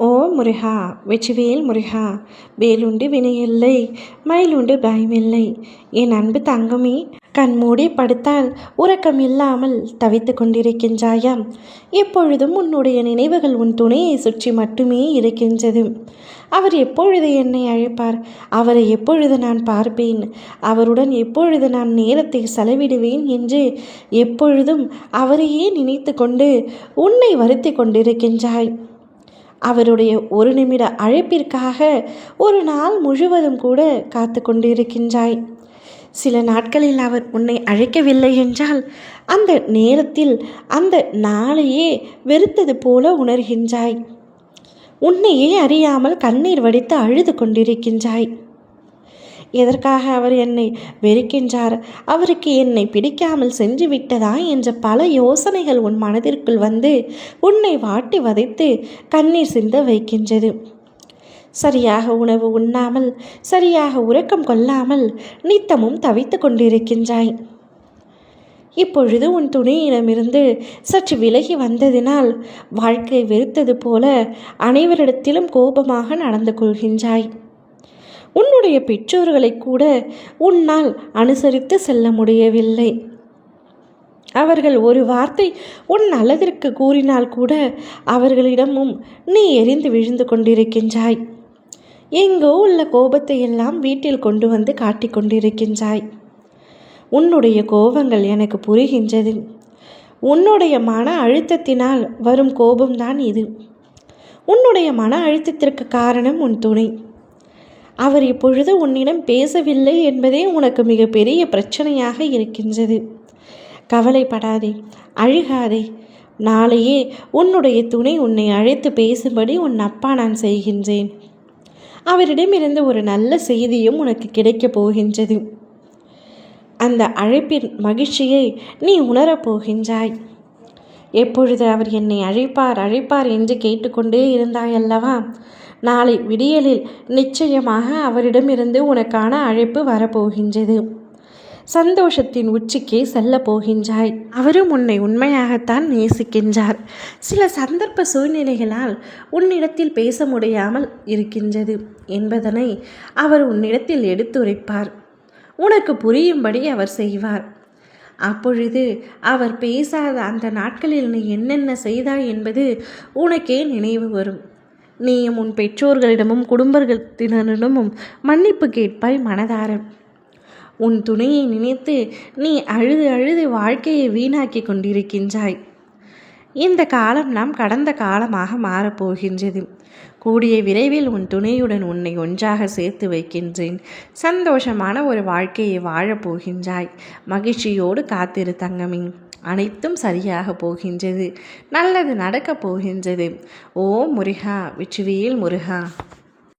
ஓ முருகா, வெற்றிவேல் முருகா, வேலுண்டு வினையில்லை, மயிலுண்டு பயமில்லை. என் அன்பு தங்கமே, கண்மூடி படுத்தால் உறக்கம் இல்லாமல் தவித்து கொண்டிருக்கின்றாயா? எப்பொழுதும் உன்னுடைய நினைவுகள் உன் துணையை சுற்றி மட்டுமே இருக்கின்றது. அவர் எப்பொழுது என்னை அழைப்பார்? அவரை எப்பொழுது நான் பார்ப்பேன்? அவருடன் எப்பொழுது நான் நேரத்தை செலவிடுவேன் என்று எப்பொழுதும் அவரையே நினைத்து கொண்டு உன்னை வருத்தி கொண்டிருக்கின்றாய். அவருடைய ஒரு நிமிட அழைப்பிற்காக ஒரு நாள் முழுவதும் கூட காத்து கொண்டிருக்கின்றாய். சில நாட்களில் அவர் உன்னை அழைக்கவில்லை என்றால் அந்த நேரத்தில் அந்த நாளையே வெறுத்தது போல உணர்கின்றாய். உன்னையே அறியாமல் கண்ணீர் வடித்து அழுது கொண்டிருக்கின்றாய். எதற்காக அவர் என்னை வெறுக்கின்றார்? அவருக்கு என்னை பிடிக்காமல் சென்று விட்டதா என்ற பல யோசனைகள் உன் மனதிற்குள் வந்து உன்னை வாட்டி வதைத்து கண்ணீர் சிந்த வைக்கின்றது. சரியாக உணவு உண்ணாமல், சரியாக உறக்கம் கொள்ளாமல் நித்தமும் தவித்து கொண்டிருக்கின்றாய். இப்பொழுது உன் துணையிடமிருந்து சற்று விலகி வந்ததினால் வாழ்க்கை வெறுத்தது போல அனைவரிடத்திலும் கோபமாக நடந்து கொள்கின்றாய். உன்னுடைய பெற்றோர்களை கூட உன்னால் அனுசரித்து செல்ல முடியவில்லை. அவர்கள் ஒரு வார்த்தை உன் நல்லதற்கு கூறினால் கூட அவர்களிடமும் நீ எரிந்து விழுந்து கொண்டிருக்கின்றாய். எங்கோ உள்ள கோபத்தை எல்லாம் வீட்டில் கொண்டு வந்து காட்டிக் கொண்டிருக்கின்றாய். உன்னுடைய கோபங்கள் எனக்கு புரிகின்றது. உன்னுடைய மன அழுத்தத்தினால் வரும் கோபம்தான் இது. உன்னுடைய மன அழுத்தத்திற்கு காரணம் உன் துணை. அவர் இப்பொழுது உன்னிடம் பேசவில்லை என்பதே உனக்கு மிகப்பெரிய பிரச்சனையாக இருக்கின்றது. கவலைப்படாதே, அழுகாதே. நாளையே உன்னுடைய துணை உன்னை அழைத்து பேசும்படி உன் அப்பா நான் செய்கின்றேன். அவரிடமிருந்து ஒரு நல்ல செய்தியும் உனக்கு கிடைக்கப் போகின்றது. அந்த அழைப்பின் மகிழ்ச்சியை நீ உணரப்போகின்றாய். எப்பொழுது அவர் என்னை அழைப்பார் என்று கேட்டுக்கொண்டே இருந்தாயல்லவா? நாளை விடியலில் நிச்சயமாக அவரிடமிருந்து உனக்கான அழைப்பு வரப்போகின்றது. சந்தோஷத்தின் உச்சிக்கே செல்ல போகின்றாய். அவரும் உன்னை உண்மையாகத்தான் நேசிக்கின்றார். சில சந்தர்ப்ப சூழ்நிலைகளால் உன்னிடத்தில் பேச முடியாமல் இருக்கின்றது என்பதனை அவர் உன்னிடத்தில் எடுத்துரைப்பார். உனக்கு புரியும்படி அவர் செய்வார். அப்பொழுது அவர் பேசாத அந்த நாட்களில் நீ என்னென்ன செய்தாய் என்பது உனக்கே நினைவு வரும். நீயும் உன் பெற்றோர்களிடமும் குடும்பத்தினரிடமும் மன்னிப்பு கேட்பாய் மனதார. உன் துணையை நினைத்து நீ அழுது அழுது வாழ்க்கையை வீணாக்கி கொண்டிருக்கின்றாய். இந்த காலம் நாம் கடந்த காலமாக மாறப்போகின்றது. கூடிய விரைவில் உன் துணையுடன் உன்னை ஒன்றாக சேர்த்து வைக்கின்றேன். சந்தோஷமான ஒரு வாழ்க்கையை வாழப்போகின்றாய். மகிழ்ச்சியோடு காத்திரு தங்கமே. அனைத்தும் சரியாக போகின்றது. நல்லது நடக்கப் போகின்றது. ஓ முருகா, வெற்றிவேல் முருகா.